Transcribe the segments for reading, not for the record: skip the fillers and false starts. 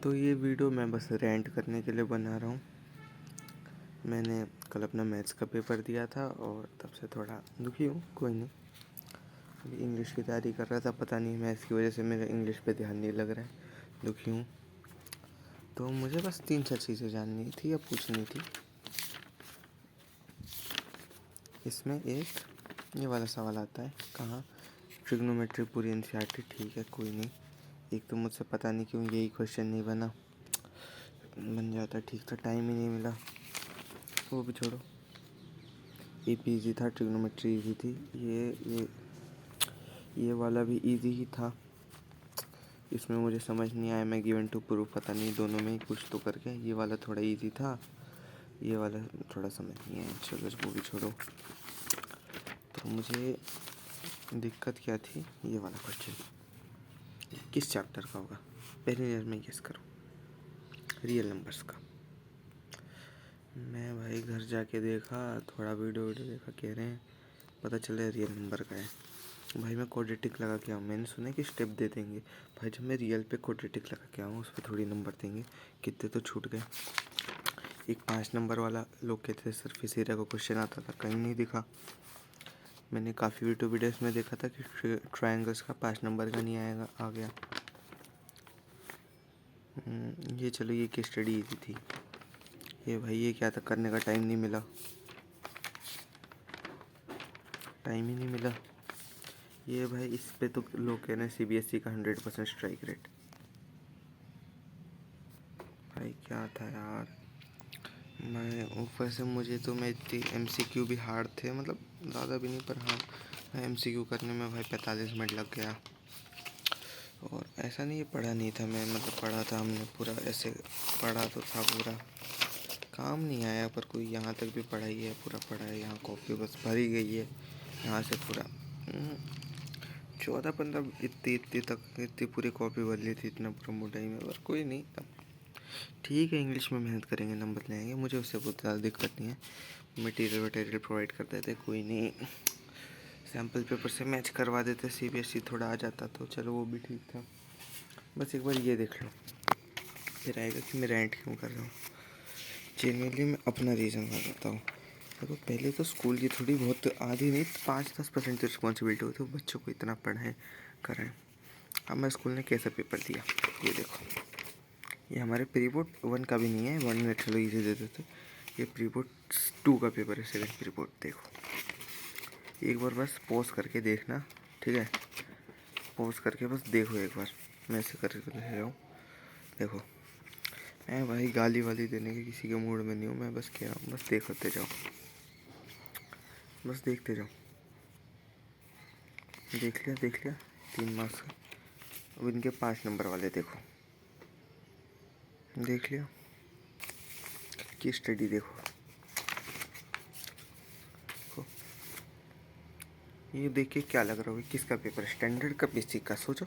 तो ये वीडियो मैं बस रेंट करने के लिए बना रहा हूँ। मैंने कल अपना मैथ्स का पेपर दिया था और तब से थोड़ा दुखी हूँ। कोई नहीं, अभी इंग्लिश की तैयारी कर रहा था, पता नहीं मैथ्स की वजह से मेरा इंग्लिश पे ध्यान नहीं लग रहा है, दुखी हूँ। तो मुझे बस 3-4 चीज़ें जाननी थी या पूछनी थी। इसमें एक ये वाला सवाल आता है, कहाँ ट्रिग्नोमेट्री पूरी एनसीईआरटी, ठीक है कोई नहीं। एक तो मुझसे पता नहीं क्यों यही क्वेश्चन नहीं बन जाता, ठीक था, टाइम ही नहीं मिला, वो भी छोड़ो। एपी ईजी था, ट्रिग्नोमेट्री ईजी थी, ये वाला भी ईजी ही था। इसमें मुझे समझ नहीं आया, मैं गिवन टू प्रूफ पता नहीं, दोनों में ही कुछ तो करके ये वाला थोड़ा ईजी था, ये वाला थोड़ा समझ नहीं आया, चलो वो भी छोड़ो। तो मुझे दिक्कत क्या थी, ये वाला क्वेश्चन किस चैप्टर का होगा, पहले ईयर में गेस करो, रियल नंबर्स का। मैं भाई घर जाके देखा, थोड़ा वीडियो देखा, कह रहे हैं पता चला रियल नंबर का है। भाई मैं क्वाड्रेटिक लगा के आऊँ, मैंने सुना कि स्टेप दे देंगे। भाई जब मैं रियल पे क्वाड्रेटिक लगा के आऊँ, उस पर थोड़ी नंबर देंगे, कितने तो छूट गए। एक 5 नंबर वाला लोग कहते थे सरफेस एरिया का क्वेश्चन आता था, कहीं नहीं दिखा। मैंने काफ़ी वीडियोस में देखा था कि ट्रायंगल्स का 5 नंबर का नहीं आएगा, आ गया। ये चलो, ये केस स्टडी ईजी थी। ये भाई ये क्या था, करने का टाइम नहीं मिला, टाइम ही नहीं मिला। ये भाई इस पे तो लोग कह रहे हैं सीबीएसई का 100% स्ट्राइक रेट। भाई क्या था यार, मैं ऊपर से मुझे तो मैं इतनी एमसीक्यू भी हार्ड थे, मतलब ज़्यादा भी नहीं, पर हाँ एमसीक्यू करने में भाई 45 मिनट लग गया। और ऐसा नहीं पढ़ा नहीं था मैं, मतलब पढ़ा था हमने पूरा, ऐसे पढ़ा तो था पूरा, काम नहीं आया, पर कोई यहाँ तक भी पढ़ाई है, पूरा पढ़ा है, यहाँ कॉपी बस भरी गई है, यहाँ से पूरा 14-15 इतनी तक इतनी पूरी कॉपी भर ली थी, इतना पूरा मोटाई में, पर कोई नहीं, अब ठीक है, इंग्लिश में मेहनत करेंगे, नंबर ले आएंगे, मुझे उससे बहुत ज़्यादा दिक्कत नहीं है। मटेरियल प्रोवाइड कर देते, कोई नहीं, सैम्पल पेपर से मैच करवा देते, सीबीएसई थोड़ा आ जाता तो चलो वो भी ठीक था। बस एक बार ये देख लो, फिर आएगा कि मैं रेंट क्यों कर रहा हूँ। जेन्युइनली मैं अपना रीज़न बताता हूँ। देखो पहले तो स्कूल की थोड़ी बहुत आधी नहीं 5-10% की रिस्पॉन्सिबिलिटी होती है, बच्चों को इतना पढ़ाएं कराएं। अब मैं स्कूल ने कैसा पेपर दिया, ये देखो, ये हमारे प्री बोर्ड 1 का भी नहीं है, 1 में चलो इजी दे देते, ये प्री बोर्ड 2 का पेपर है, 7 प्री बोर्ड। देखो एक बार बस पॉज करके देखना, ठीक है, पॉज करके बस देखो एक बार, मैं ऐसे करके ले रहा हूँ। देखो मैं भाई गाली वाली देने के किसी के मूड में नहीं हूँ, मैं बस कह रहा हूँ, बस देखते जाओ, बस देखते जाओ। देख लिया 3 मार्क्स का। अब इनके 5 नंबर वाले देखो, देख लिया कि स्टडी देखो, ये देख के क्या लग रहा होगा, किसका पेपर है, स्टैंडर्ड का बेसिक का, सोचो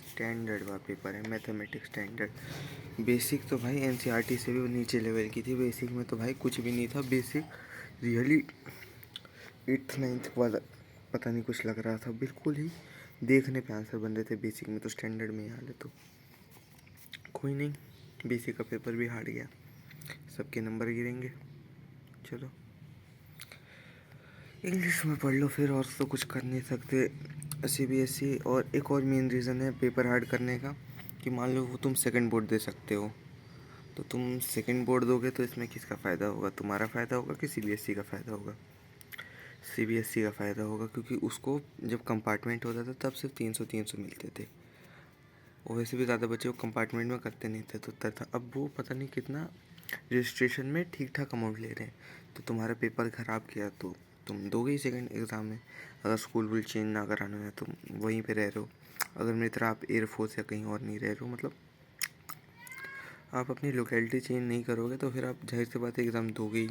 स्टैंडर्ड का पेपर है, मैथमेटिक्स स्टैंडर्ड। बेसिक तो भाई एनसीईआरटी से भी नीचे लेवल की थी, बेसिक में तो भाई कुछ भी नहीं था, बेसिक रियली 8th-9th वाला पता नहीं कुछ लग रहा था, बिल्कुल ही देखने पे आंसर बन रहे थे बेसिक में, तो स्टैंडर्ड में ही हाल है। तो कोई नहीं, बेसिक का पेपर भी हार गया, सबके नंबर गिरेंगे, चलो इंग्लिश में पढ़ लो फिर, और तो कुछ कर नहीं सकते सीबीएसई। और एक और मेन रीज़न है पेपर हार्ड करने का, कि मान लो वो तुम सेकंड बोर्ड दे सकते हो, तो तुम सेकंड बोर्ड दोगे तो इसमें किसका फ़ायदा होगा, तुम्हारा फ़ायदा होगा कि सीबीएसई का फ़ायदा होगा। सीबीएसई का फ़ायदा होगा, क्योंकि उसको जब कंपार्टमेंट होता था तब सिर्फ 300 मिलते थे, और वैसे भी ज़्यादा बच्चे वो कंपार्टमेंट में करते नहीं थे, तो था अब वो पता नहीं कितना रजिस्ट्रेशन में ठीक ठाक अमाउंट ले रहे हैं। तो तुम्हारा पेपर ख़राब किया तो तुम दोगे ही सेकंड एग्ज़ाम में, अगर स्कूल वूल चेंज ना कराना है, तुम वहीं पे रह रहे हो। अगर मेरी तरह आप एयरफोर्स या कहीं और नहीं रह रहे हो, मतलब आप अपनी लोकेलिटी चेंज नहीं करोगे, तो फिर आप जाहिर सी बात है एग्ज़ाम दोगे ही,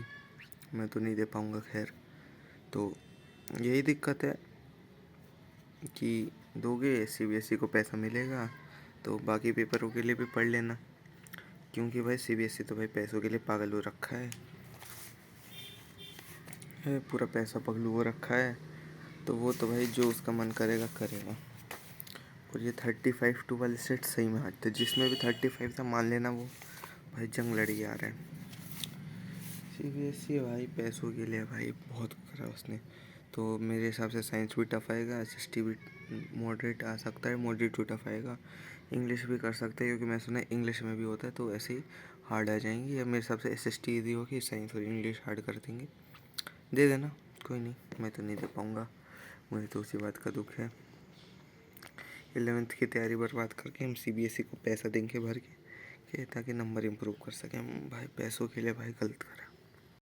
मैं तो नहीं दे पाऊँगा। खैर, तो यही दिक्कत है कि दोगे, सीबीएसई को पैसा मिलेगा, तो बाकी पेपरों के लिए भी पढ़ लेना, क्योंकि भाई सीबीएसई तो भाई पैसों के लिए पागल हो रखा है, पूरा पैसा पगलू हो रखा है, तो वो तो भाई जो उसका मन करेगा करेगा। और ये 35 टू वाले सेट सही में आते, जिसमें भी 35 था मान लेना वो भाई जंग लड़ी आ रहा है। सीबीएसई भाई पैसों के लिए भाई बहुत करा उसने। तो मेरे हिसाब से साइंस भी टफ आएगा, एसएसटी भी मॉडरेट आ सकता है, मॉडरेट टू टफ आएगा। इंग्लिश भी कर सकते हैं क्योंकि मैं सुना है इंग्लिश में भी होता है, तो ऐसे ही हार्ड आ जाएंगी। या मेरे हिसाब से एसएसटी ईजी होगी, साइंस और इंग्लिश हार्ड कर देंगे। दे देना, कोई नहीं, मैं तो नहीं दे पाऊँगा, मुझे तो उसी बात का दुख है। 11th की तैयारी बर्बाद करके हम सीबीएसई को पैसा देंगे भर के ताकि नंबर इम्प्रूव कर सकें। भाई पैसों के लिए भाई गलत करा।